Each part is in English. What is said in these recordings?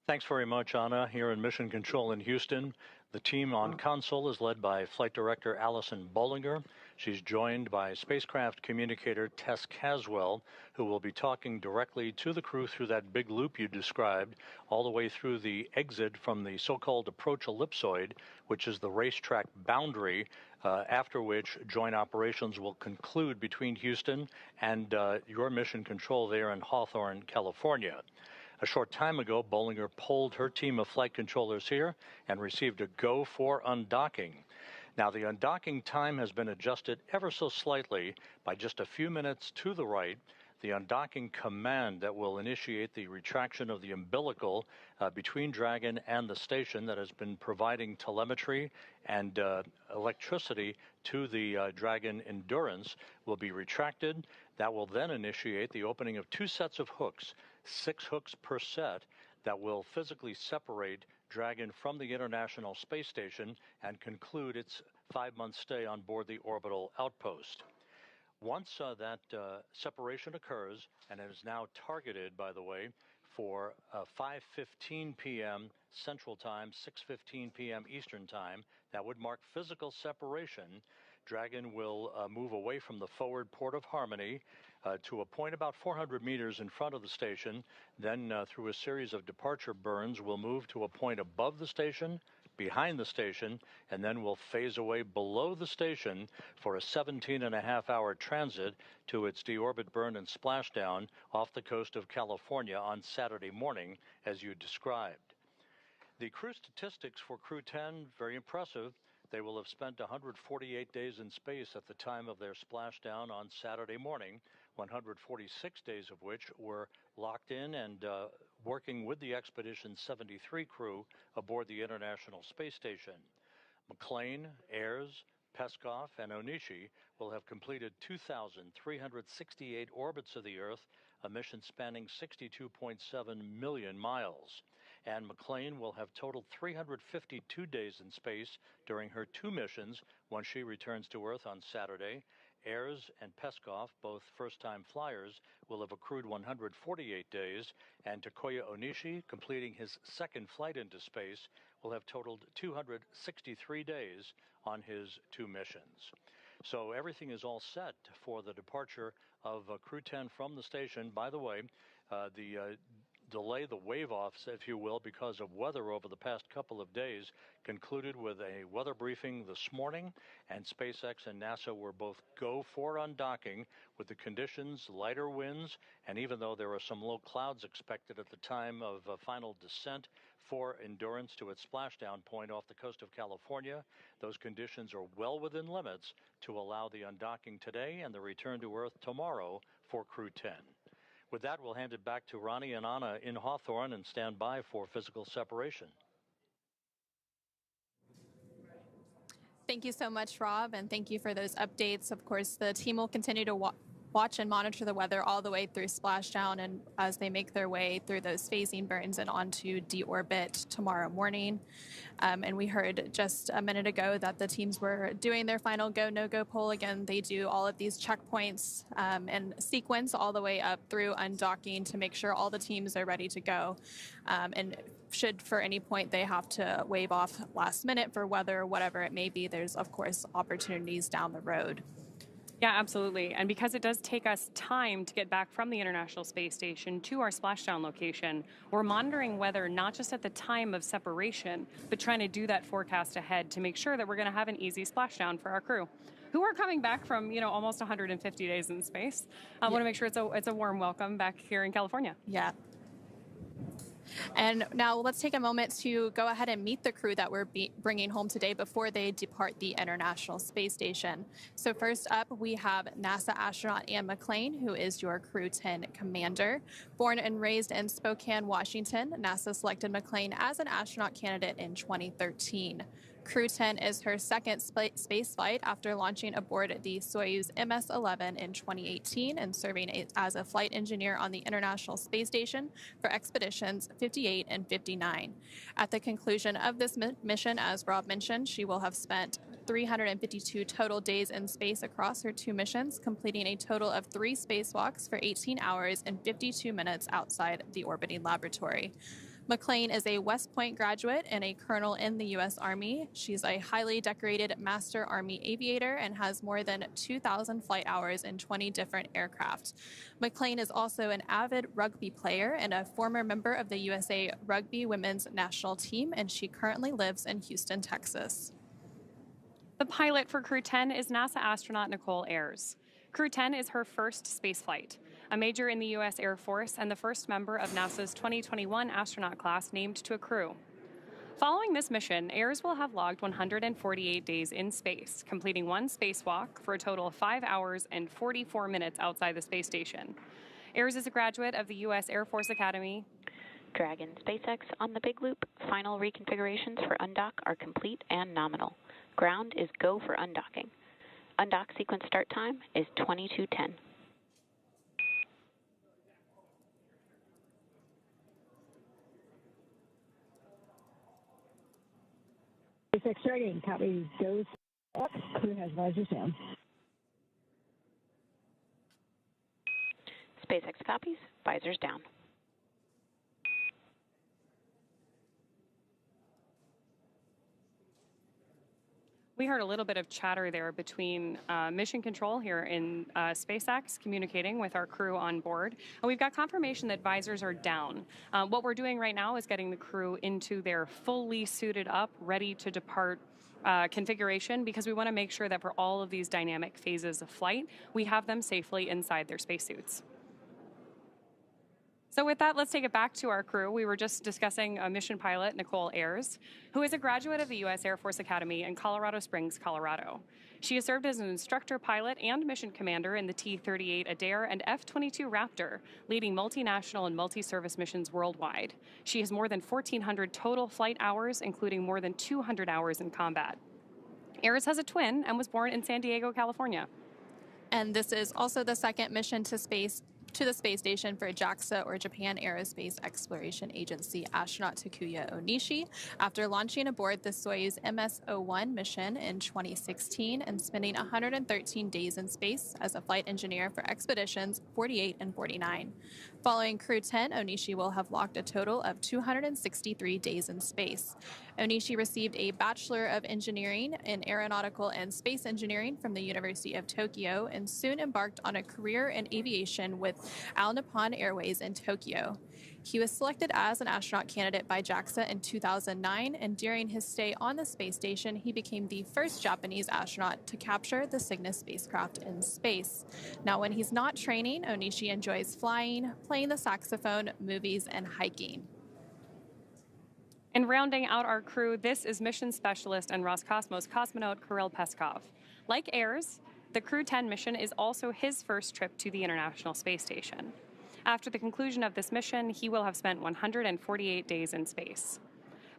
Thanks very much, Anna. Here in Mission Control in Houston, the team on console is led by Flight Director Allison Bollinger. She's joined by spacecraft communicator Tess Caswell, who will be talking directly to the crew through that big loop you described, all the way through the exit from the so-called approach ellipsoid, which is the racetrack boundary, after which joint operations will conclude between Houston and your Mission Control there in Hawthorne, California. A short time ago, Bollinger polled her team of flight controllers here and received a go for undocking. Now, the undocking time has been adjusted ever so slightly by just a few minutes to the right. The undocking command that will initiate the retraction of the umbilical between Dragon and the station that has been providing telemetry and electricity to the Dragon Endurance will be retracted. That will then initiate the opening of two sets of hooks, 6 hooks per set, that will physically separate Dragon from the International Space Station and conclude its 5-month stay on board the orbital outpost. Once that separation occurs, and it is now targeted, by the way, for 5:15 p.m. Central Time, 6:15 p.m. Eastern Time, that would mark physical separation. Dragon will move away from the forward port of Harmony to a point about 400 meters in front of the station. Then through a series of departure burns, we'll move to a point above the station, behind the station, and then we'll phase away below the station for a 17.5-hour transit to its deorbit burn and splashdown off the coast of California on Saturday morning, as you described. The crew statistics for Crew-10, very impressive. They will have spent 148 days in space at the time of their splashdown on Saturday morning, 146 days of which were locked in and working with the Expedition 73 crew aboard the International Space Station. McLean, Ayres, Peskov, and Onishi will have completed 2,368 orbits of the Earth, a mission spanning 62.7 million miles. And McLean will have totaled 352 days in space during her 2 missions once she returns to Earth on Saturday. Ayres and Peskov, both first-time flyers, will have accrued 148 days, and Takuya Onishi, completing his 2nd flight into space, will have totaled 263 days on his 2 missions. So everything is all set for the departure of Crew-10 from the station. By the way, the delay, the wave-offs, if you will, because of weather over the past couple of days, concluded with a weather briefing this morning, and SpaceX and NASA were both go for undocking with the conditions, lighter winds, and even though there are some low clouds expected at the time of final descent for Endurance to its splashdown point off the coast of California, those conditions are well within limits to allow the undocking today and the return to Earth tomorrow for Crew-10. With that, we'll hand it back to Ronnie and Anna in Hawthorne and stand by for physical separation. Thank you so much, Rob, and thank you for those updates. Of course, the team will continue to watch and monitor the weather all the way through splashdown and as they make their way through those phasing burns and onto deorbit tomorrow morning. And we heard just a minute ago that the teams were doing their final go, no-go poll. Again, they do all of these checkpoints and sequence all the way up through undocking to make sure all the teams are ready to go. And should for any point they have to wave off last minute for weather or whatever it may be, there's of course opportunities down the road. Yeah, absolutely. And because it does take us time to get back from the International Space Station to our splashdown location, we're monitoring weather not just at the time of separation, but trying to do that forecast ahead to make sure that we're going to have an easy splashdown for our crew, who are coming back from, almost 150 days in space. I want to make sure it's a warm welcome back here in California. Yeah. And now let's take a moment to go ahead and meet the crew that we're bringing home today before they depart the International Space Station. So first up, we have NASA astronaut Anne McLean, who is your Crew-10 commander. Born and raised in Spokane, Washington, NASA selected McLean as an astronaut candidate in 2013. Crew-10 is her 2nd space flight after launching aboard the Soyuz MS-11 in 2018 and serving as a flight engineer on the International Space Station for expeditions 58 and 59. At the conclusion of this mission, as Rob mentioned, she will have spent 352 total days in space across her 2 missions, completing a total of 3 spacewalks for 18 hours and 52 minutes outside the orbiting laboratory. McLean is a West Point graduate and a colonel in the U.S. Army. She's a highly decorated Master Army aviator and has more than 2,000 flight hours in 20 different aircraft. McLean is also an avid rugby player and a former member of the USA Rugby Women's National Team, and she currently lives in Houston, Texas. The pilot for Crew-10 is NASA astronaut Nicole Ayers. Crew-10 is her first space flight. A major in the U.S. Air Force and the first member of NASA's 2021 astronaut class named to a crew. Following this mission, Ayers will have logged 148 days in space, completing one spacewalk for a total of 5 hours and 44 minutes outside the space station. Ayers is a graduate of the U.S. Air Force Academy. Dragon SpaceX on the Big Loop. Final reconfigurations for undock are complete and nominal. Ground is go for undocking. Undock sequence start time is 22:10. SpaceX starting. Copy. Goes up. Crew has visors down. SpaceX copies. Visors down. We heard a little bit of chatter there between mission control here in SpaceX communicating with our crew on board. And we've got confirmation that visors are down. What we're doing right now is getting the crew into their fully suited up, ready to depart configuration, because we want to make sure that for all of these dynamic phases of flight, we have them safely inside their spacesuits. So with that, let's take it back to our crew. We were just discussing mission pilot Nicole Ayers, who is a graduate of the U.S. Air Force Academy in Colorado Springs, Colorado. She has served as an instructor pilot and mission commander in the T-38 Adair and F-22 Raptor, leading multinational and multi-service missions worldwide. She has more than 1,400 total flight hours, including more than 200 hours in combat. Ayers has a twin and was born in San Diego, California. And this is also the second mission to the space station for JAXA, or Japan Aerospace Exploration Agency, astronaut Takuya Onishi, after launching aboard the Soyuz MS-01 mission in 2016 and spending 113 days in space as a flight engineer for expeditions 48 and 49. Following Crew-10, Onishi will have logged a total of 263 days in space. Onishi received a Bachelor of Engineering in Aeronautical and Space Engineering from the University of Tokyo and soon embarked on a career in aviation with All Nippon Airways in Tokyo. He was selected as an astronaut candidate by JAXA in 2009, and during his stay on the space station, he became the first Japanese astronaut to capture the Cygnus spacecraft in space. Now, when he's not training, Onishi enjoys flying, playing the saxophone, movies, and hiking. And rounding out our crew, this is mission specialist and Roscosmos cosmonaut Kirill Peskov. Like Ayers, the Crew-10 mission is also his first trip to the International Space Station. After the conclusion of this mission, he will have spent 148 days in space.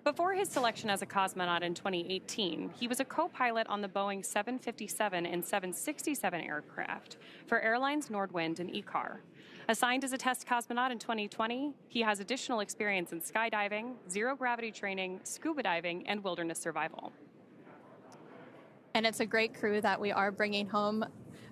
Before his selection as a cosmonaut in 2018, he was a co-pilot on the Boeing 757 and 767 aircraft for airlines Nordwind and ECAR. Assigned as a test cosmonaut in 2020, he has additional experience in skydiving, zero-gravity training, scuba diving, and wilderness survival. And it's a great crew that we are bringing home.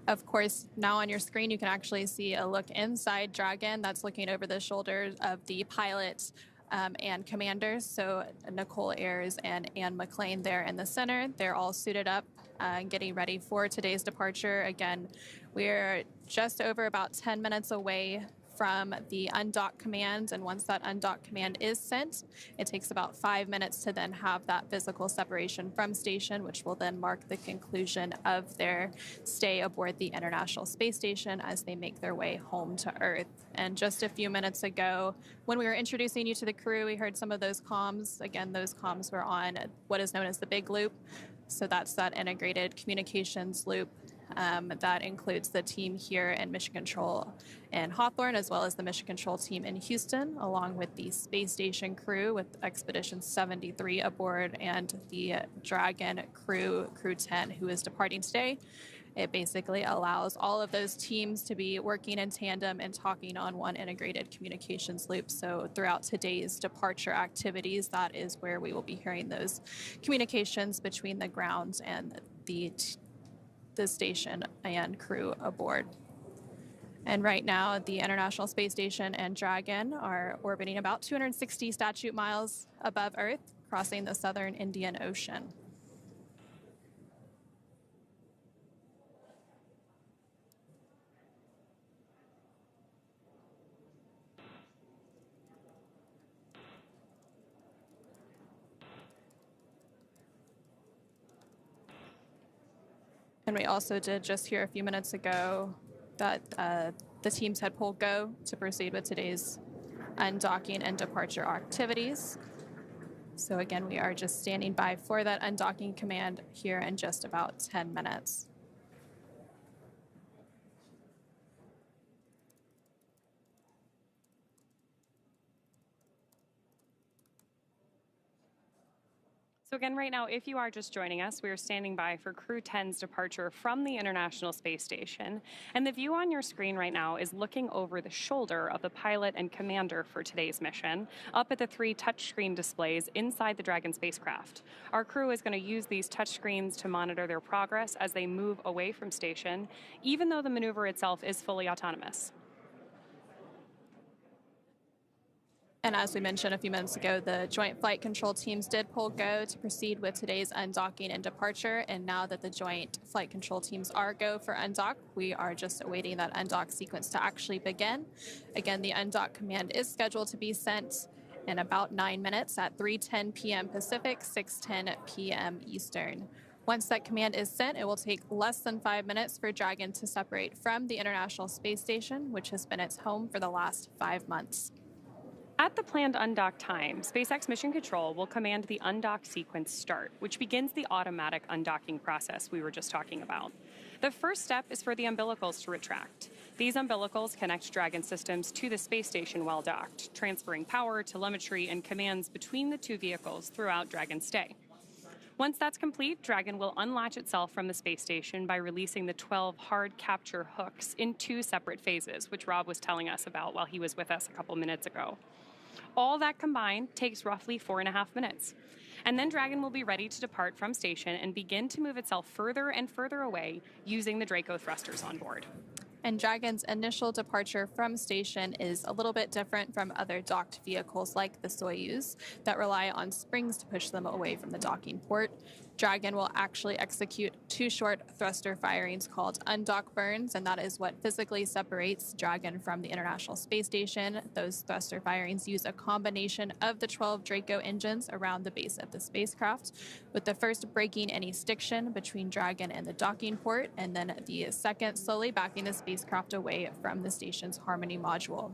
Of course, now on your screen, you can actually see a look inside Dragon that's looking over the shoulders of the pilots and commanders. So Nicole Ayers and Anne McLean there in the center. They're all suited up and getting ready for today's departure. Again, we're just over about 10 minutes away from the undock command, and once that undock command is sent, it takes about 5 minutes to then have that physical separation from station, which will then mark the conclusion of their stay aboard the International Space Station as they make their way home to Earth. And just a few minutes ago, when we were introducing you to the crew, we heard some of those comms. Again, those comms were on what is known as the Big Loop. So that's that integrated communications loop that includes the team here in Mission Control in Hawthorne, as well as the Mission Control team in Houston, along with the space station crew with Expedition 73 aboard and the Dragon Crew-10, who is departing today. It basically allows all of those teams to be working in tandem and talking on one integrated communications loop. So throughout today's departure activities, that is where we will be hearing those communications between the ground and the station and crew aboard. And right now, the International Space Station and Dragon are orbiting about 260 statute miles above Earth, crossing the southern Indian Ocean. And we also did just hear a few minutes ago that the teams had pulled go to proceed with today's undocking and departure activities. So again, we are just standing by for that undocking command here in just about 10 minutes. So again, right now, if you are just joining us, we are standing by for Crew-10's departure from the International Space Station. And the view on your screen right now is looking over the shoulder of the pilot and commander for today's mission, up at the 3 touchscreen displays inside the Dragon spacecraft. Our crew is going to use these touchscreens to monitor their progress as they move away from station, even though the maneuver itself is fully autonomous. And as we mentioned a few minutes ago, the Joint Flight Control teams did pull go to proceed with today's undocking and departure. And now that the Joint Flight Control teams are go for undock, we are just awaiting that undock sequence to actually begin. Again, the undock command is scheduled to be sent in about 9 minutes at 3:10 p.m. Pacific, 6:10 p.m. Eastern. Once that command is sent, it will take less than 5 minutes for Dragon to separate from the International Space Station, which has been its home for the last 5 months. At the planned undock time, SpaceX Mission Control will command the undock sequence start, which begins the automatic undocking process we were just talking about. The first step is for the umbilicals to retract. These umbilicals connect Dragon systems to the space station while docked, transferring power, telemetry, and commands between the 2 vehicles throughout Dragon's stay. Once that's complete, Dragon will unlatch itself from the space station by releasing the 12 hard capture hooks in 2 separate phases, which Rob was telling us about while he was with us a couple minutes ago. All that combined takes roughly 4.5 minutes. And then Dragon will be ready to depart from station and begin to move itself further and further away using the Draco thrusters on board. And Dragon's initial departure from station is a little bit different from other docked vehicles like the Soyuz that rely on springs to push them away from the docking port. Dragon will actually execute 2 short thruster firings called undock burns, and that is what physically separates Dragon from the International Space Station. Those thruster firings use a combination of the 12 Draco engines around the base of the spacecraft, with the first breaking any stiction between Dragon and the docking port, and then the second slowly backing the spacecraft away from the station's Harmony module.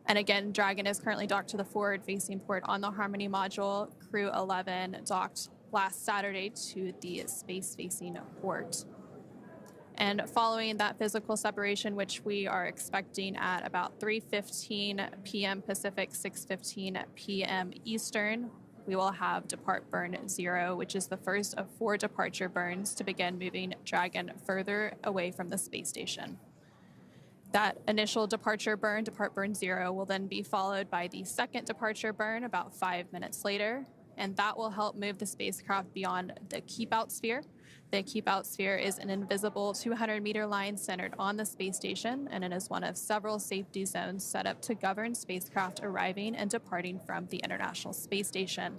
And again, Dragon is currently docked to the forward-facing port on the Harmony module. Crew-11 docked last Saturday to the space-facing port. And following that physical separation, which we are expecting at about 3:15 p.m. Pacific, 6:15 p.m. Eastern, we will have depart burn 0, which is the first of 4 departure burns to begin moving Dragon further away from the space station. That initial departure burn, depart burn 0, will then be followed by the second departure burn about 5 minutes later, and that will help move the spacecraft beyond the keep-out sphere. The keep-out sphere is an invisible 200-meter line centered on the space station, and it is one of several safety zones set up to govern spacecraft arriving and departing from the International Space Station.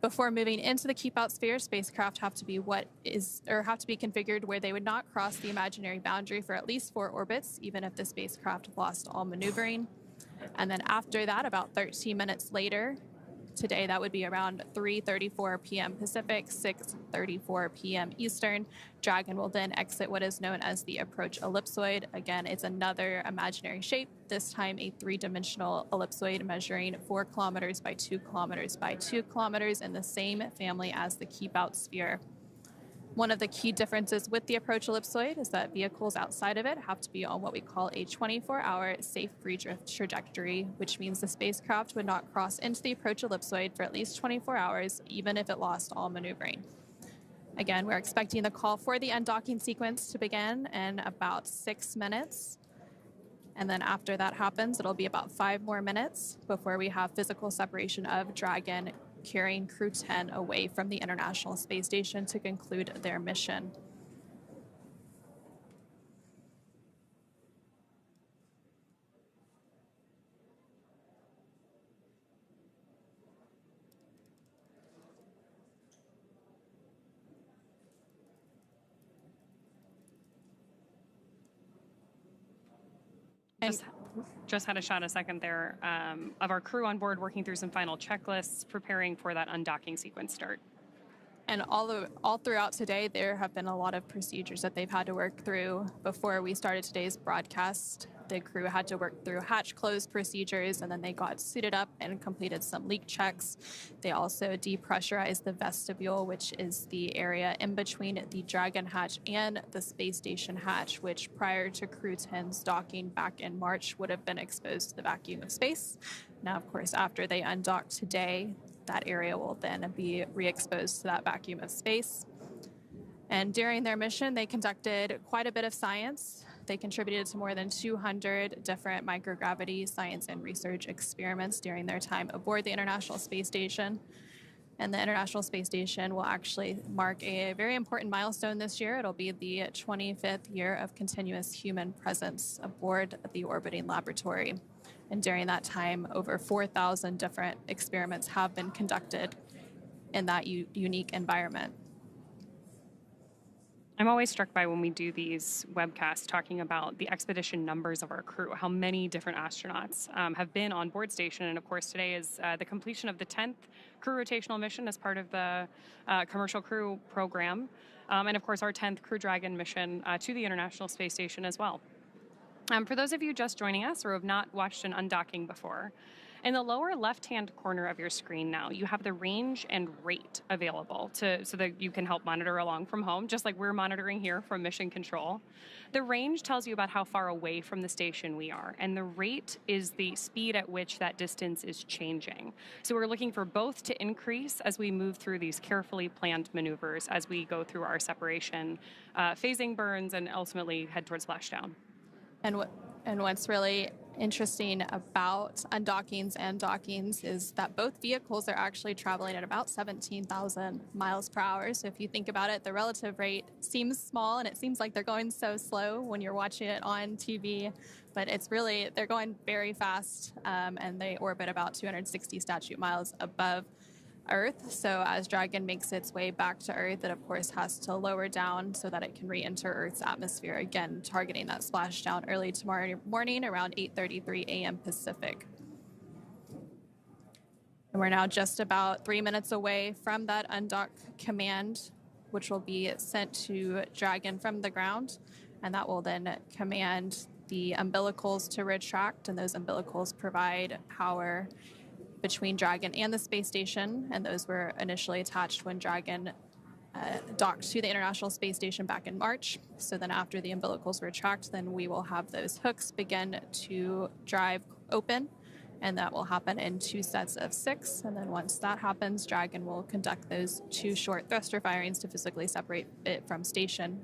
Before moving into the keep-out sphere, spacecraft have to be configured where they would not cross the imaginary boundary for at least 4 orbits, even if the spacecraft lost all maneuvering. And then after that, about 13 minutes later, today that would be around 3:34 p.m. Pacific, 6:34 p.m. Eastern, Dragon will then exit what is known as the approach ellipsoid. Again, it's another imaginary shape, this time a 3-dimensional ellipsoid measuring 4 kilometers by 2 kilometers by 2 kilometers in the same family as the keep-out sphere. One of the key differences with the approach ellipsoid is that vehicles outside of it have to be on what we call a 24-hour safe free drift trajectory, which means the spacecraft would not cross into the approach ellipsoid for at least 24 hours, even if it lost all maneuvering. Again, we're expecting the call for the undocking sequence to begin in about 6 minutes. And then after that happens, it'll be about 5 more minutes before we have physical separation of Dragon carrying Crew-10 away from the International Space Station to conclude their mission. And Just had a shot a second there of our crew on board working through some final checklists, preparing for that undocking sequence start. And all throughout today, there have been a lot of procedures that they've had to work through. Before we started today's broadcast, the crew had to work through hatch close procedures, and then they got suited up and completed some leak checks. They also depressurized the vestibule, which is the area in between the Dragon hatch and the space station hatch, which prior to Crew-10's docking back in March would have been exposed to the vacuum of space. Now, of course, after they undock today, that area will then be re-exposed to that vacuum of space. And during their mission, they conducted quite a bit of science. They contributed to more than 200 different microgravity science and research experiments during their time aboard the International Space Station. And the International Space Station will actually mark a very important milestone this year. It'll be the 25th year of continuous human presence aboard the orbiting laboratory. And during that time, over 4,000 different experiments have been conducted in that unique environment. I'm always struck by when we do these webcasts talking about the expedition numbers of our crew, how many different astronauts have been on board station. And of course, today is the completion of the 10th crew rotational mission as part of the commercial crew program. And of course, our 10th Crew Dragon mission to the International Space Station as well. For those of you just joining us or have not watched an undocking before, in the lower left-hand corner of your screen now, you have the range and rate available so that you can help monitor along from home, just like we're monitoring here from Mission Control. The range tells you about how far away from the station we are, and the rate is the speed at which that distance is changing. So we're looking for both to increase as we move through these carefully planned maneuvers as we go through our separation, phasing burns, and ultimately head towards splashdown. And what's really interesting about undockings and dockings is that both vehicles are actually traveling at about 17,000 miles per hour. So if you think about it, the relative rate seems small and it seems like they're going so slow when you're watching it on TV, but they're going very fast, and they orbit about 260 statute miles above Earth. So as Dragon makes its way back to Earth, it of course has to lower down so that it can re-enter Earth's atmosphere, again targeting that splashdown early tomorrow morning around 8:33 a.m. Pacific. And we're now just about 3 minutes away from that undock command, which will be sent to Dragon from the ground, and that will then command the umbilicals to retract, and those umbilicals provide power between Dragon and the space station, and those were initially attached when Dragon docked to the International Space Station back in March. So then after the umbilicals retract, then we will have those hooks begin to drive open, and that will happen in 2 sets of 6. And then once that happens, Dragon will conduct those 2 short thruster firings to physically separate it from station.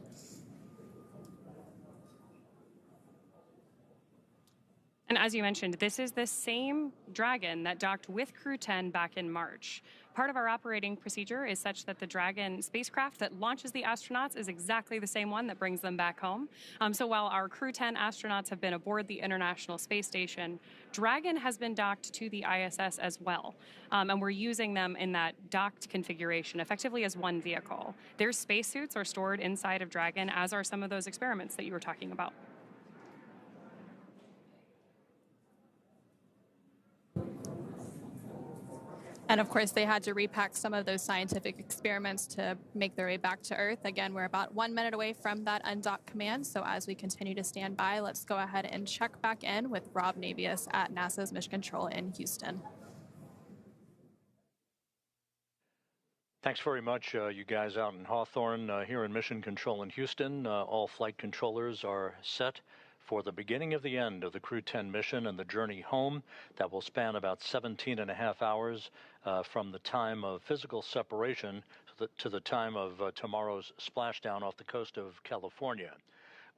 And as you mentioned, this is the same Dragon that docked with Crew-10 back in March. Part of our operating procedure is such that the Dragon spacecraft that launches the astronauts is exactly the same one that brings them back home. So while our Crew-10 astronauts have been aboard the International Space Station, Dragon has been docked to the ISS as well. And we're using them in that docked configuration, effectively as one vehicle. Their spacesuits are stored inside of Dragon, as are some of those experiments that you were talking about. And of course, they had to repack some of those scientific experiments to make their way back to Earth. Again, we're about 1 minute away from that undock command. So as we continue to stand by, let's go ahead and check back in with Rob Navius at NASA's Mission Control in Houston. Thanks very much, you guys out in Hawthorne. Here in Mission Control in Houston, all flight controllers are set for the beginning of the end of the Crew-10 mission and the journey home. That will span about 17 and a half hours from the time of physical separation to the time of tomorrow's splashdown off the coast of California.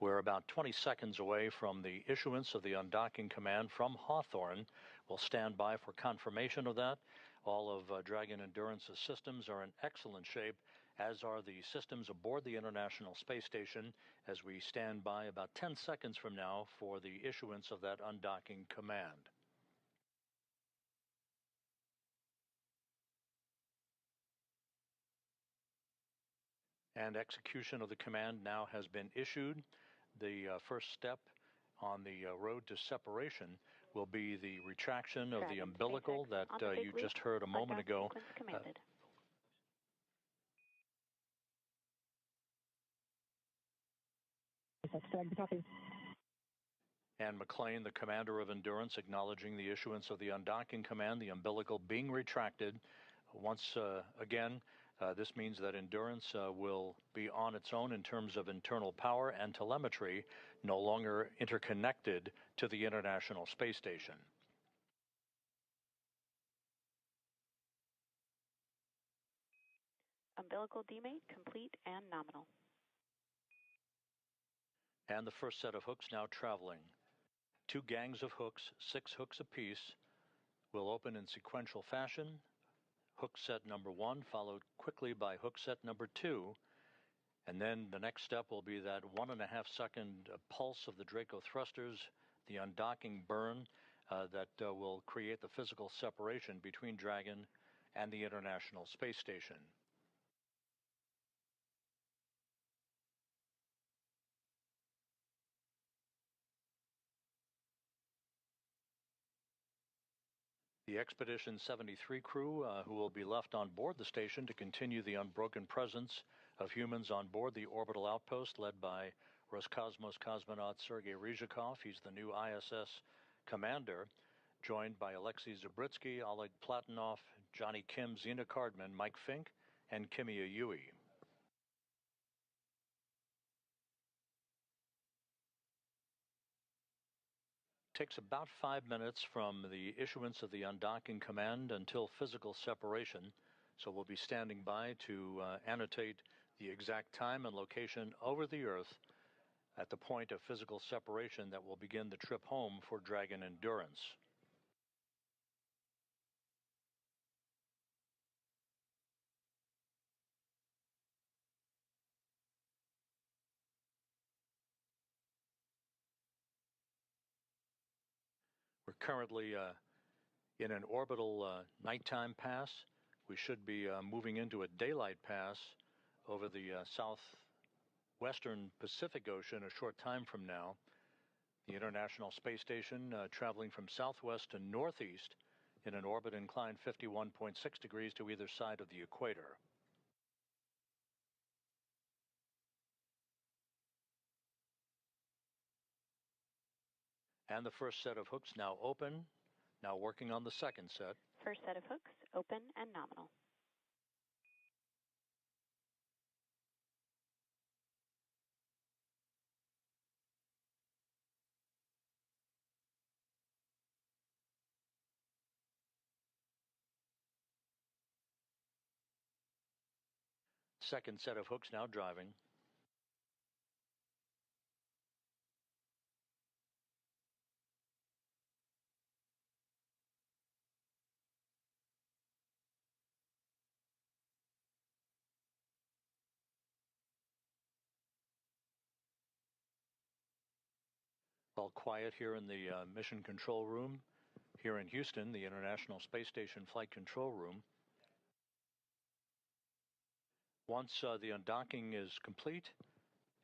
We're about 20 seconds away from the issuance of the undocking command from Hawthorne. We'll stand by for confirmation of that. All of Dragon Endurance's systems are in excellent shape, as are the systems aboard the International Space Station, as we stand by about 10 seconds from now for the issuance of that undocking command. And execution of the command now has been issued. The first step on the road to separation will be the retraction of the Dragon umbilical SpaceX that on the big you loop. just heard a moment Undock ago. sequence commanded. SpaceX Dragon, copy. And McClain, the commander of Endurance, acknowledging the issuance of the undocking command, the umbilical being retracted. Once again, this means that Endurance will be on its own in terms of internal power and telemetry, no longer interconnected to the International Space Station. Umbilical demate complete and nominal. And the first set of hooks now traveling. 2 gangs of hooks, 6 hooks apiece, will open in sequential fashion. Hook set number 1 followed quickly by hook set number 2. And then the next step will be that 1.5 second pulse of the Draco thrusters, the undocking burn that will create the physical separation between Dragon and the International Space Station. The Expedition 73 crew, who will be left on board the station to continue the unbroken presence of humans on board the orbital outpost led by Roscosmos cosmonaut Sergei Ryzhikov. He's the new ISS commander, joined by Alexei Zabritsky, Oleg Platonov, Johnny Kim, Zena Cardman, Mike Fink, and Kimia Yui. Takes about 5 minutes from the issuance of the undocking command until physical separation, so we'll be standing by to annotate the exact time and location over the Earth at the point of physical separation that will begin the trip home for Dragon Endurance. We're currently in an orbital nighttime pass. We should be moving into a daylight pass over the southwestern Pacific Ocean a short time from now. The International Space Station traveling from southwest to northeast in an orbit inclined 51.6 degrees to either side of the equator. And the first set of hooks now open, now working on the second set. First set of hooks open and nominal. Second set of hooks now driving. All quiet here in the mission control room here in Houston, the International Space Station Flight Control Room. Once the undocking is complete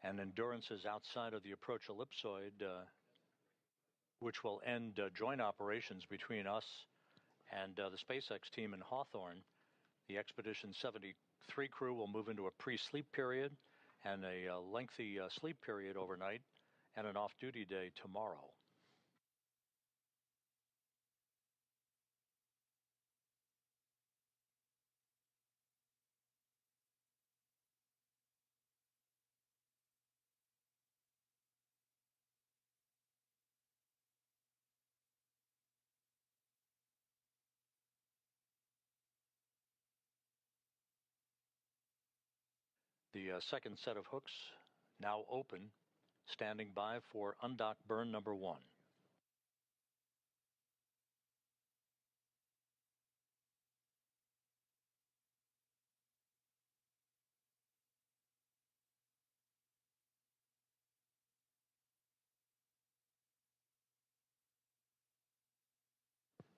and Endurance is outside of the approach ellipsoid, which will end joint operations between us and the SpaceX team in Hawthorne, the Expedition 73 crew will move into a pre-sleep period and a lengthy sleep period overnight and an off-duty day tomorrow. The second set of hooks now open, standing by for undock burn number 1.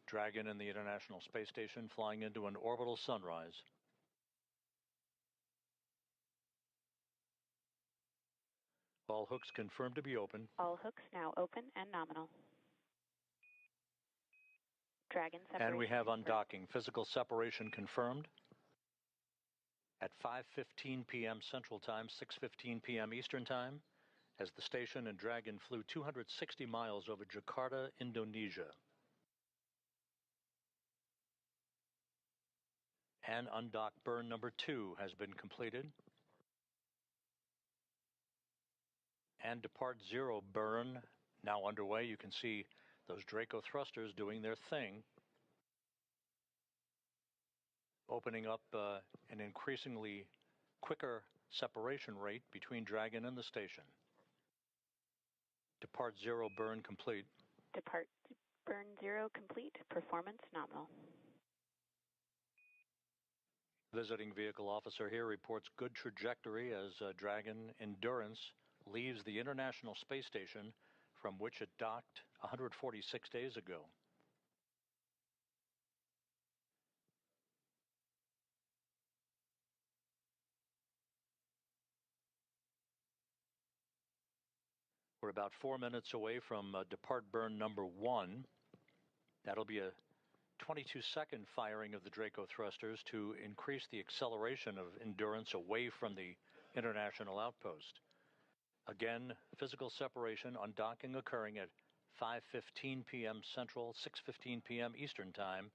Dragon and the International Space Station flying into an orbital sunrise. All hooks confirmed to be open. All hooks now open and nominal. Dragon separation. And we have confirmed. undocking. Physical separation confirmed at 5:15 p.m. Central Time, 6:15 p.m. Eastern Time, as the station and Dragon flew 260 miles over Jakarta, Indonesia. And undock burn number 2 has been completed. And depart 0 burn now underway. You can see those Draco thrusters doing their thing, opening up an increasingly quicker separation rate between Dragon and the station. Depart 0 burn complete. Depart burn 0 complete. Performance nominal. Visiting vehicle officer here reports good trajectory as Dragon Endurance leaves the International Space Station, from which it docked 146 days ago. We're about 4 minutes away from depart burn number 1. That'll be a 22-second firing of the Draco thrusters to increase the acceleration of Endurance away from the international outpost. Again, physical separation, undocking occurring at 5:15 p.m. Central, 6:15 p.m. Eastern Time,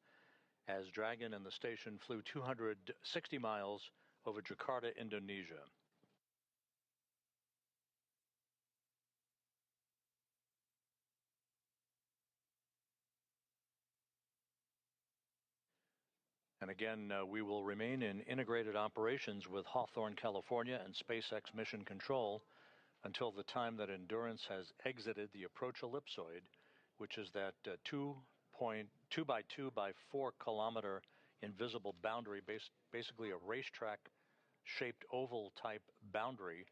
as Dragon and the station flew 260 miles over Jakarta, Indonesia. And again, we will remain in integrated operations with Hawthorne, California and SpaceX Mission Control until the time that Endurance has exited the approach ellipsoid, which is that 2 by 2 by 4 kilometer invisible boundary, basically a racetrack shaped oval type boundary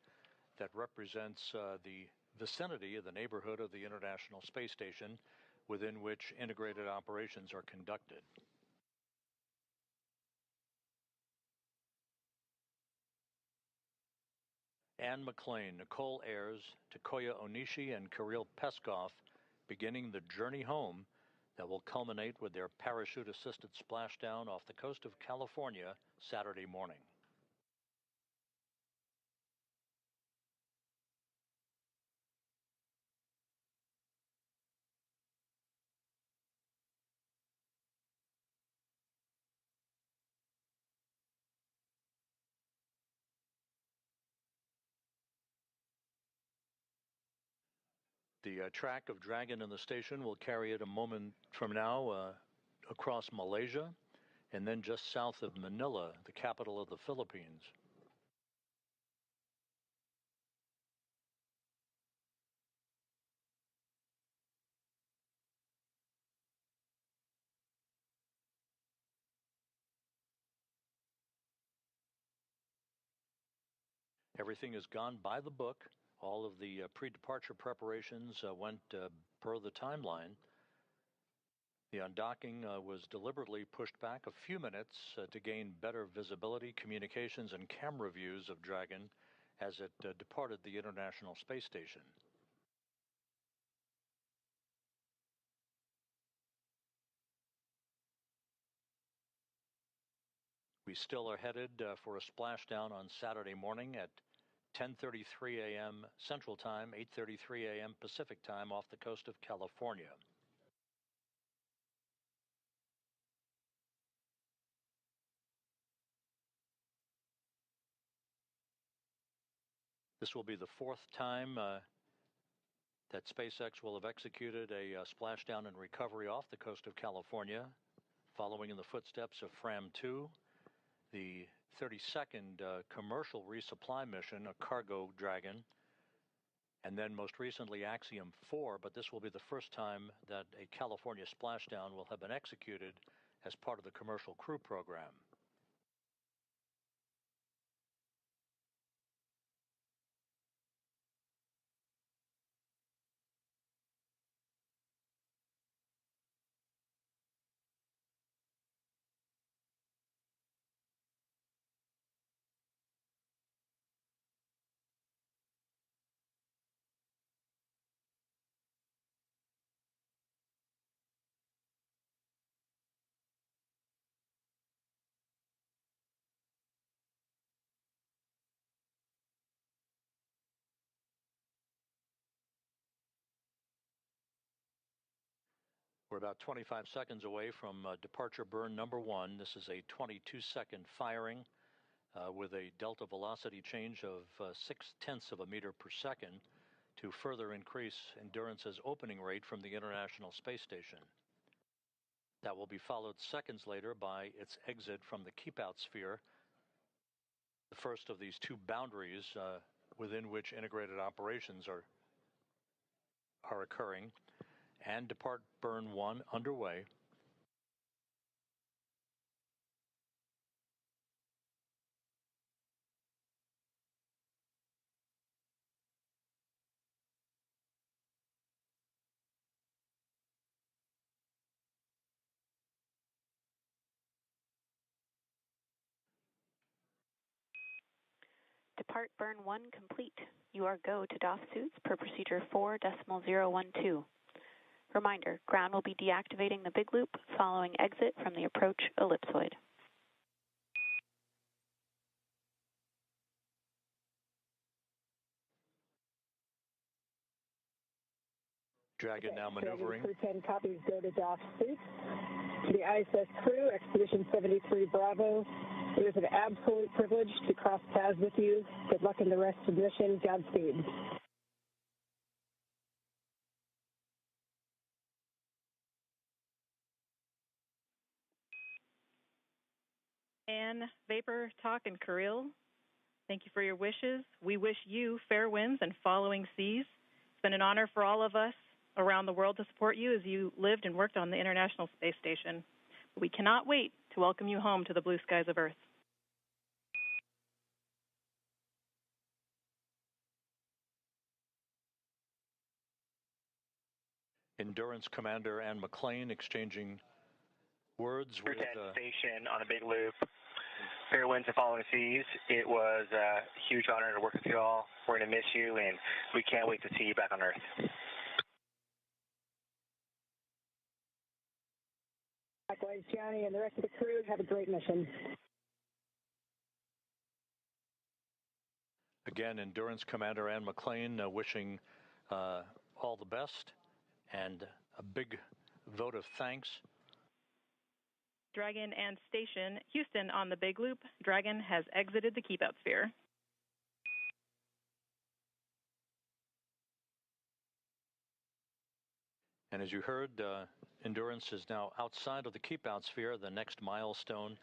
that represents the vicinity of the neighborhood of the International Space Station, within which integrated operations are conducted. Anne McLean, Nicole Ayers, Takoya Onishi, and Kirill Peskov beginning the journey home that will culminate with their parachute-assisted splashdown off the coast of California Saturday morning. The track of Dragon and the station will carry it a moment from now across Malaysia and then just south of Manila, the capital of the Philippines. Everything has gone by the book. All of the pre-departure preparations went per the timeline. The undocking was deliberately pushed back a few minutes to gain better visibility, communications, and camera views of Dragon as it departed the International Space Station. We still are headed for a splashdown on Saturday morning at 10:33 a.m. Central Time, 8:33 a.m. Pacific Time off the coast of California. This will be the 4th time that SpaceX will have executed a splashdown and recovery off the coast of California, following in the footsteps of Fram-2, the 32nd commercial resupply mission, a cargo Dragon, and then most recently Axiom 4, but this will be the first time that a California splashdown will have been executed as part of the commercial crew program. We're about 25 seconds away from departure burn number 1. This is a 22-second firing with a delta velocity change of 0.6 of a meter per second to further increase Endurance's opening rate from the International Space Station. That will be followed seconds later by its exit from the keep-out sphere, the first of these two boundaries within which integrated operations are occurring, and depart burn 1 underway. Depart burn 1 complete. You are go to DOF suits per procedure 4.012. Reminder, ground will be deactivating the big loop following exit from the approach ellipsoid. Dragon now maneuvering. Crew-10 copies, go to DOF suits. To the ISS crew, Expedition 73 Bravo. It was an absolute privilege to cross paths with you. Good luck in the rest of the mission. Godspeed. Anne, Vapor, Talk, and Kirill, thank you for your wishes. We wish you fair winds and following seas. It's been an honor for all of us around the world to support you as you lived and worked on the International Space Station. We cannot wait to welcome you home to the blue skies of Earth. Endurance Commander Anne McClain exchanging words with Crew-10 station on a big loop. Fair winds and following seas. It was a huge honor to work with you all. We're going to miss you, and we can't wait to see you back on Earth. Likewise, Johnny and the rest of the crew, have a great mission. Again, Endurance Commander Anne McClain wishing all the best and a big vote of thanks. Dragon and Station, Houston on the big loop. Dragon has exited the keep-out sphere. And as you heard, Endurance is now outside of the keep-out sphere. The next milestone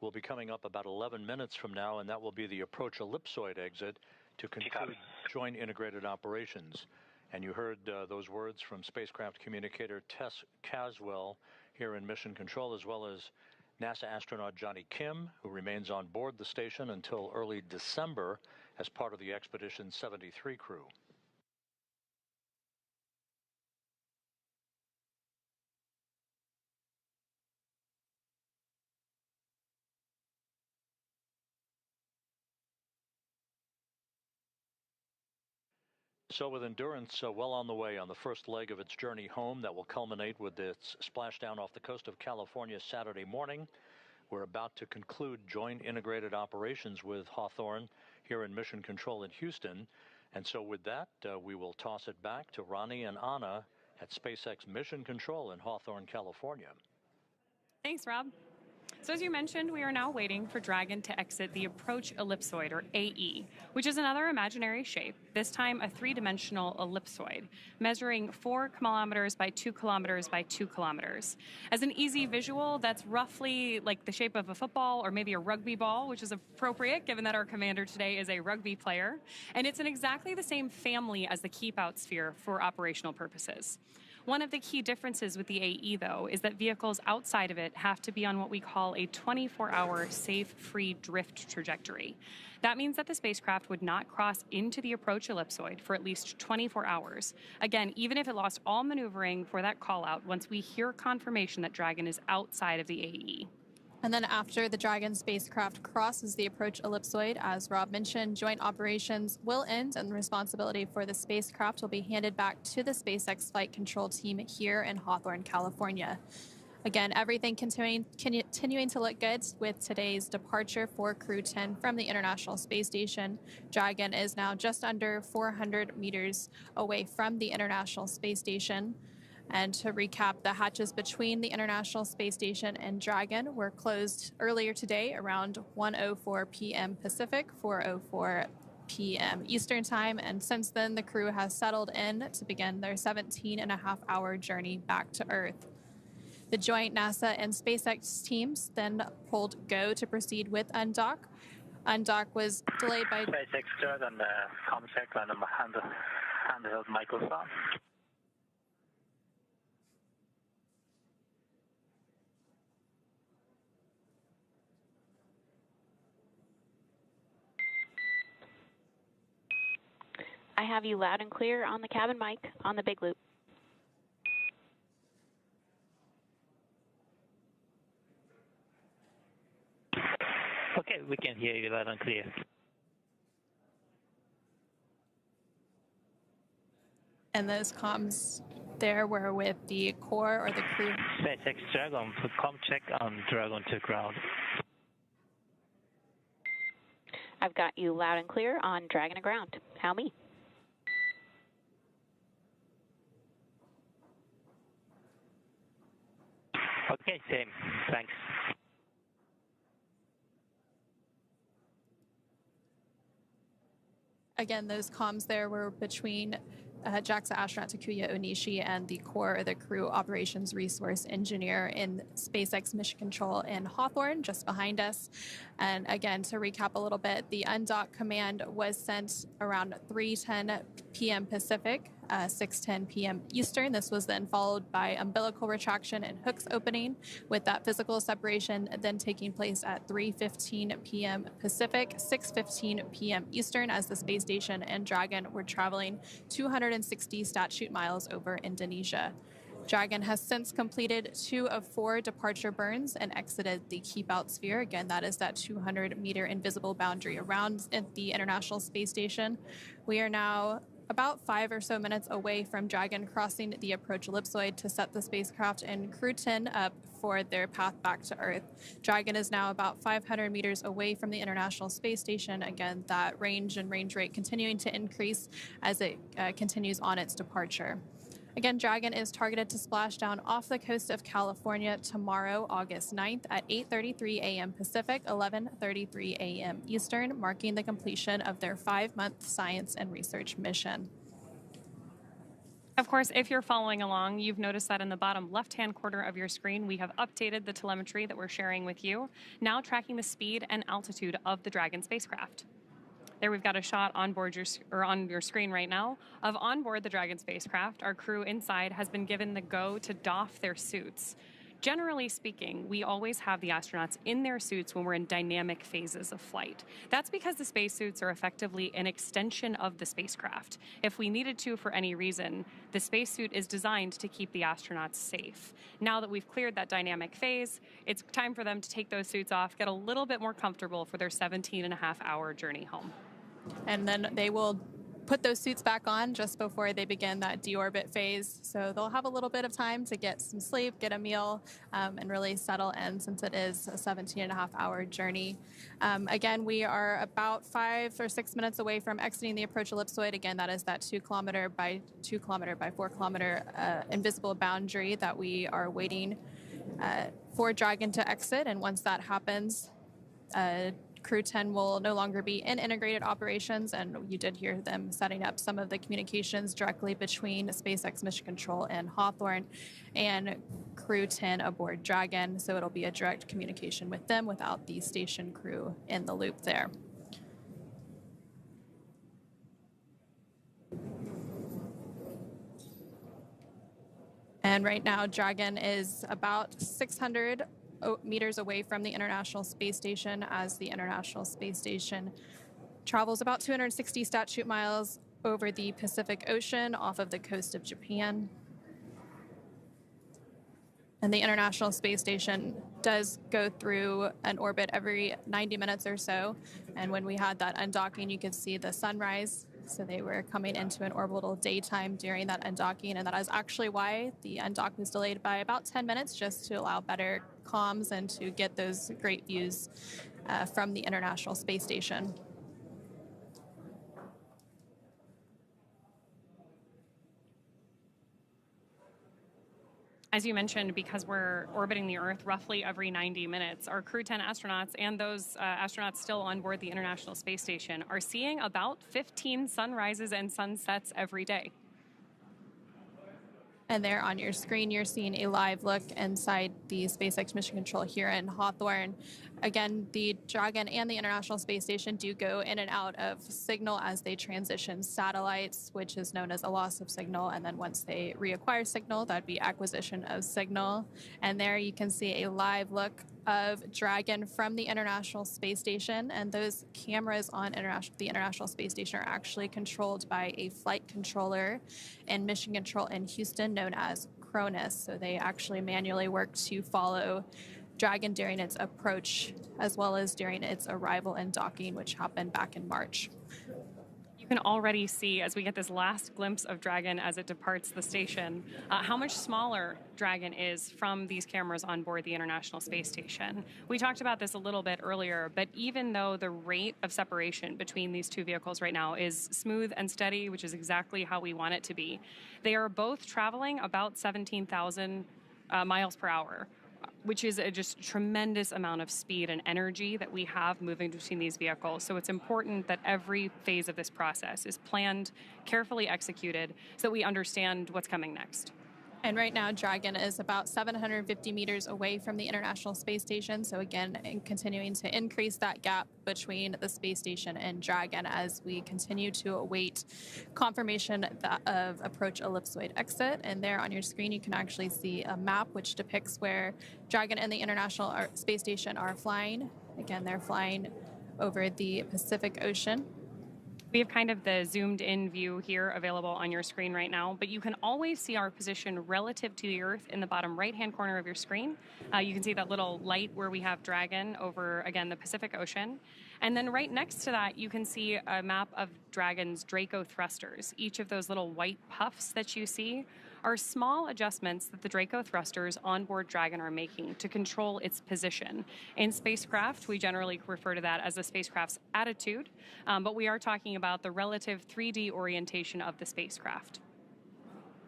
will be coming up about 11 minutes from now, and that will be the approach ellipsoid exit to conclude joint integrated operations. And you heard those words from spacecraft communicator Tess Caswell here in Mission Control, as well as NASA astronaut Johnny Kim, who remains on board the station until early December as part of the Expedition 73 crew. So with Endurance well on the way on the first leg of its journey home that will culminate with its splashdown off the coast of California Saturday morning, we're about to conclude joint integrated operations with Hawthorne here in Mission Control in Houston. And so with that, we will toss it back to Ronnie and Anna at SpaceX Mission Control in Hawthorne, California. Thanks, Rob. So as you mentioned, we are now waiting for Dragon to exit the approach ellipsoid, or AE, which is another imaginary shape, this time a three-dimensional ellipsoid, measuring 4 kilometers by 2 kilometers by 2 kilometers. As an easy visual, that's roughly like the shape of a football or maybe a rugby ball, which is appropriate given that our commander today is a rugby player. And it's in exactly the same family as the keep-out sphere for operational purposes. One of the key differences with the AE, though, is that vehicles outside of it have to be on what we call a 24-hour safe, free drift trajectory. That means that the spacecraft would not cross into the approach ellipsoid for at least 24 hours. Again, even if it lost all maneuvering for that call-out once we hear confirmation that Dragon is outside of the AE. And then after the Dragon spacecraft crosses the approach ellipsoid, as Rob mentioned, joint operations will end and the responsibility for the spacecraft will be handed back to the SpaceX flight control team here in Hawthorne, California. Again, everything continuing to look good with today's departure for Crew-10 from the International Space Station. Dragon is now just under 400 meters away from the International Space Station. And to recap, the hatches between the International Space Station and Dragon were closed earlier today around 1:04 p.m. Pacific, 4:04 p.m. Eastern Time, and since then the crew has settled in to begin their 17.5-hour journey back to Earth. The joint NASA and SpaceX teams then pulled go to proceed with undock. Undock was delayed by SpaceX Dragon contact on the handheld microphone. I have you loud and clear on the cabin mic on the big loop. Okay, we can hear you loud and clear. And those comms there were with the core or the crew. SpaceX Dragon, com check on Dragon to ground. I've got you loud and clear on Dragon to ground. How me? Okay, same. Thanks. Again, those comms there were between JAXA astronaut Takuya Onishi and the core or the crew operations resource engineer in SpaceX Mission Control in Hawthorne, just behind us. And again, to recap a little bit, the undock command was sent around 3:10 p.m. Pacific, 6:10 p.m. Eastern. This was then followed by umbilical retraction and hooks opening, with that physical separation then taking place at 3:15 p.m. Pacific, 6:15 p.m. Eastern, as the space station and Dragon were traveling 260 statute miles over Indonesia. Dragon has since completed 2 of 4 departure burns and exited the keep-out sphere. Again, that is that 200-meter invisible boundary around the International Space Station. We are now about 5 or so minutes away from Dragon crossing the approach ellipsoid to set the spacecraft and Crew-10 up for their path back to Earth. Dragon is now about 500 meters away from the International Space Station. Again, that range and range rate continuing to increase as it continues on its departure. Again, Dragon is targeted to splash down off the coast of California tomorrow, August 9th at 8:33 a.m. Pacific, 11:33 a.m. Eastern, marking the completion of their 5-month science and research mission. Of course, if you're following along, you've noticed that in the bottom left-hand corner of your screen, we have updated the telemetry that we're sharing with you, now tracking the speed and altitude of the Dragon spacecraft. There we've got a shot on board on your screen right now of onboard the Dragon spacecraft. Our crew inside has been given the go to doff their suits. Generally speaking, we always have the astronauts in their suits when we're in dynamic phases of flight. That's because the spacesuits are effectively an extension of the spacecraft. If we needed to for any reason, the spacesuit is designed to keep the astronauts safe. Now that we've cleared that dynamic phase, it's time for them to take those suits off, get a little bit more comfortable for their 17.5-hour journey home. And then they will put those suits back on just before they begin that deorbit phase. So they'll have a little bit of time to get some sleep, get a meal, and really settle in, since it is a 17.5-hour journey. Again, we are about 5 or 6 minutes away from exiting the approach ellipsoid. Again, that is that 2 kilometer by 2 kilometer by 4 kilometer invisible boundary that we are waiting for Dragon to exit. And once that happens, Crew-10 will no longer be in integrated operations, and you did hear them setting up some of the communications directly between SpaceX Mission Control and Hawthorne and Crew-10 aboard Dragon, so it'll be a direct communication with them without the station crew in the loop there. And right now, Dragon is about 600 meters away from the International Space Station, as the International Space Station travels about 260 statute miles over the Pacific Ocean off of the coast of Japan. And the International Space Station does go through an orbit every 90 minutes or so. And when we had that undocking, you could see the sunrise. So they were coming into an orbital daytime during that undocking, and that is actually why the undock was delayed by about 10 minutes, just to allow better comms and to get those great views from the International Space Station. As you mentioned, because we're orbiting the Earth roughly every 90 minutes, our Crew-10 astronauts and those astronauts still on board the International Space Station are seeing about 15 sunrises and sunsets every day. And there on your screen, you're seeing a live look inside the SpaceX Mission Control here in Hawthorne. Again, the Dragon and the International Space Station do go in and out of signal as they transition satellites, which is known as a loss of signal. And then once they reacquire signal, that'd be acquisition of signal. And there you can see a live look of Dragon from the International Space Station. And those cameras on the International Space Station are actually controlled by a flight controller and mission control in Houston known as Cronus. So they actually manually work to follow Dragon during its approach as well as during its arrival and docking, which happened back in March. You can already see, as we get this last glimpse of Dragon as it departs the station, how much smaller Dragon is from these cameras on board the International Space Station. We talked about this a little bit earlier, but even though the rate of separation between these two vehicles right now is smooth and steady, which is exactly how we want it to be, they are both traveling about 17,000 miles per hour, which is a just tremendous amount of speed and energy that we have moving between these vehicles. So it's important that every phase of this process is planned, carefully executed, so that we understand what's coming next. And right now, Dragon is about 750 meters away from the International Space Station. So again, continuing to increase that gap between the space station and Dragon as we continue to await confirmation of approach ellipsoid exit. And there on your screen, you can actually see a map which depicts where Dragon and the International Space Station are flying. Again, they're flying over the Pacific Ocean. We have kind of the zoomed in view here available on your screen right now, but you can always see our position relative to the Earth in the bottom right-hand corner of your screen. You can see that little light where we have Dragon over, again, the Pacific Ocean. And then right next to that, you can see a map of Dragon's Draco thrusters. Each of those little white puffs that you see are small adjustments that the Draco thrusters on board Dragon are making to control its position. In spacecraft, we generally refer to that as the spacecraft's attitude, but we are talking about the relative 3D orientation of the spacecraft.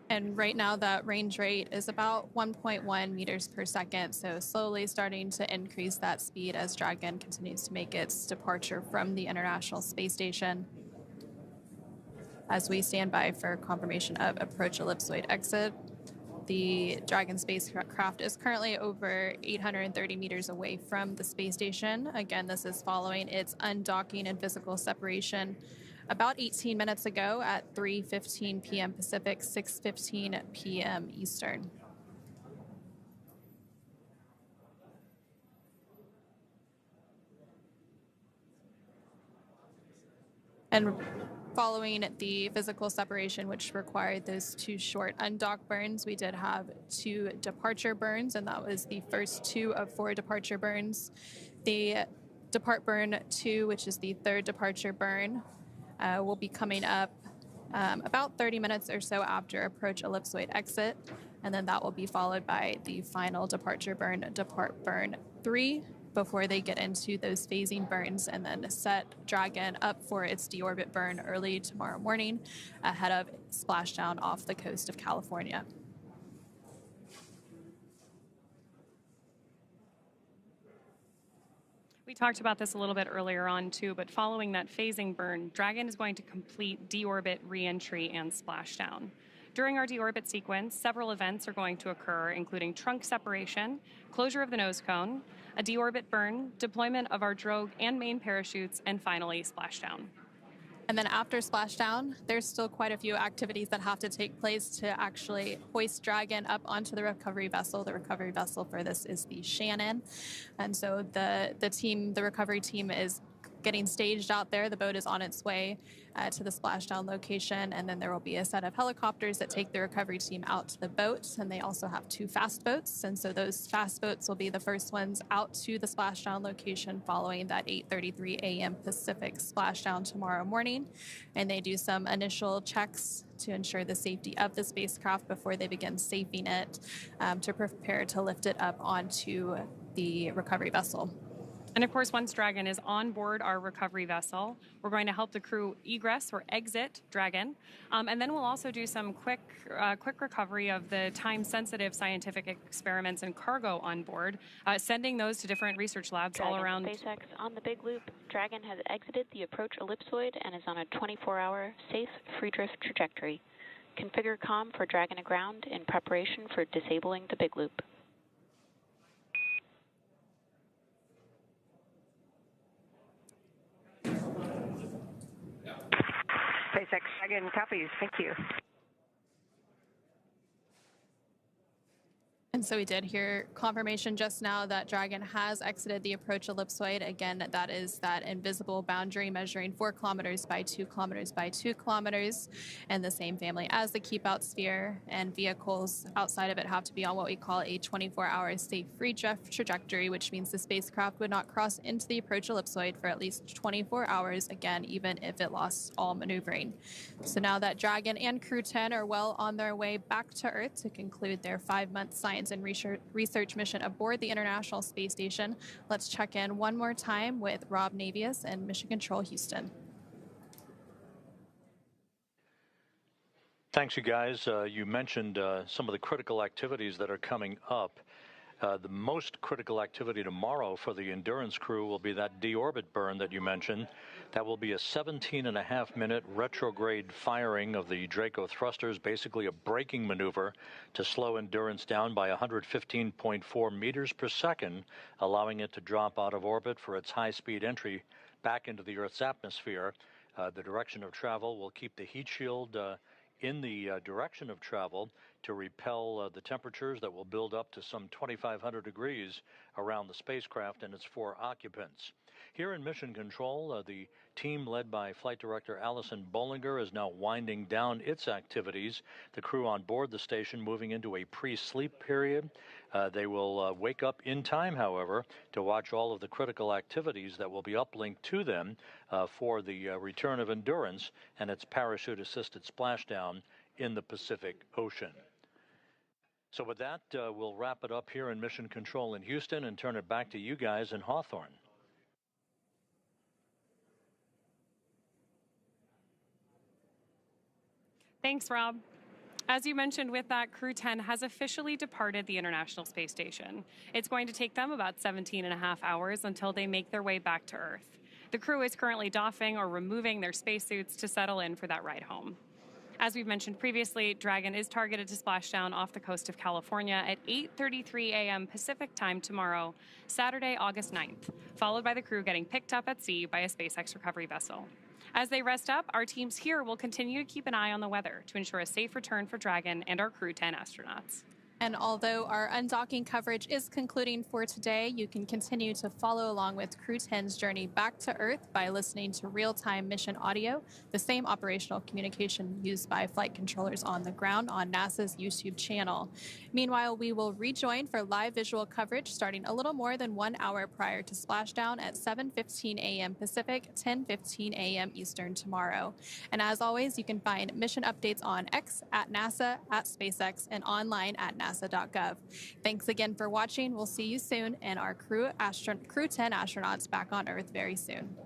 And right now that range rate is about 1.1 meters per second, so slowly starting to increase that speed as Dragon continues to make its departure from the International Space Station. As we stand by for confirmation of approach ellipsoid exit, the Dragon spacecraft is currently over 830 meters away from the space station. Again, this is following its undocking and physical separation about 18 minutes ago at 3:15 p.m. Pacific, 6:15 p.m. Eastern. And following the physical separation, which required those two short undock burns, we did have 2 departure burns, and that was the first 2 of 4 departure burns. The depart burn 2, which is the 3rd departure burn, will be coming up about 30 minutes or so after approach ellipsoid exit, and then that will be followed by the final departure burn, depart burn 3, before they get into those phasing burns and then set Dragon up for its deorbit burn early tomorrow morning ahead of splashdown off the coast of California. We talked about this a little bit earlier on too, but following that phasing burn, Dragon is going to complete deorbit reentry and splashdown. During our deorbit sequence, several events are going to occur, including trunk separation, closure of the nose cone, a deorbit burn, deployment of our drogue and main parachutes, and finally splashdown. And then after splashdown, there's still quite a few activities that have to take place to actually hoist Dragon up onto the recovery vessel. The recovery vessel for this is the Shannon. And so the recovery team is getting staged out there. The boat is on its way to the splashdown location, and then there will be a set of helicopters that take the recovery team out to the boat, and they also have 2 fast boats, and so those fast boats will be the first ones out to the splashdown location following that 8:33 a.m. Pacific splashdown tomorrow morning, and they do some initial checks to ensure the safety of the spacecraft before they begin safing it to prepare to lift it up onto the recovery vessel. And of course, once Dragon is on board our recovery vessel, we're going to help the crew egress or exit Dragon. And then we'll also do some quick recovery of the time-sensitive scientific experiments and cargo on board, sending those to different research labs Dragon, all around. SpaceX on the big loop. Dragon has exited the approach ellipsoid and is on a 24-hour safe free drift trajectory. Configure comm for Dragon aground in preparation for disabling the big loop. SpaceX Dragon copies. Thank you. And so we did hear confirmation just now that Dragon has exited the approach ellipsoid. Again, that is that invisible boundary measuring 4 kilometers by 2 kilometers by 2 kilometers, and the same family as the keep out sphere. And vehicles outside of it have to be on what we call a 24-hour safe free drift trajectory, which means the spacecraft would not cross into the approach ellipsoid for at least 24 hours, again, even if it lost all maneuvering. So now that Dragon and Crew-10 are well on their way back to Earth to conclude their 5-month science and research mission aboard the International Space Station, let's check in one more time with Rob Navius and Mission Control Houston. Thanks, you guys. You mentioned some of the critical activities that are coming up. The most critical activity tomorrow for the Endurance crew will be that deorbit burn that you mentioned. That will be a 17.5-minute retrograde firing of the Draco thrusters, basically a braking maneuver to slow Endurance down by 115.4 meters per second, allowing it to drop out of orbit for its high-speed entry back into the Earth's atmosphere. The direction of travel will keep the heat shield in the direction of travel to repel the temperatures that will build up to some 2,500 degrees around the spacecraft and its 4 occupants. Here in Mission Control, the team led by Flight Director Allison Bollinger is now winding down its activities. The crew on board the station moving into a pre-sleep period. They will wake up in time, however, to watch all of the critical activities that will be uplinked to them for the return of Endurance and its parachute-assisted splashdown in the Pacific Ocean. So with that, we'll wrap it up here in Mission Control in Houston and turn it back to you guys in Hawthorne. Thanks, Rob. As you mentioned, with that, Crew-10 has officially departed the International Space Station. It's going to take them about 17.5 hours until they make their way back to Earth. The crew is currently doffing or removing their spacesuits to settle in for that ride home. As we've mentioned previously, Dragon is targeted to splash down off the coast of California at 8:33 a.m. Pacific time tomorrow, Saturday, August 9th, followed by the crew getting picked up at sea by a SpaceX recovery vessel. As they rest up, our teams here will continue to keep an eye on the weather to ensure a safe return for Dragon and our Crew-10 astronauts. And although our undocking coverage is concluding for today, you can continue to follow along with Crew-10's journey back to Earth by listening to real-time mission audio, the same operational communication used by flight controllers on the ground on NASA's YouTube channel. Meanwhile, we will rejoin for live visual coverage starting a little more than 1 hour prior to splashdown at 7:15 a.m. Pacific, 10:15 a.m. Eastern tomorrow. And as always, you can find mission updates on X, at NASA, at SpaceX, and online at NASA.gov. Thanks again for watching. We'll see you soon, and our Crew-10 astronauts back on Earth very soon.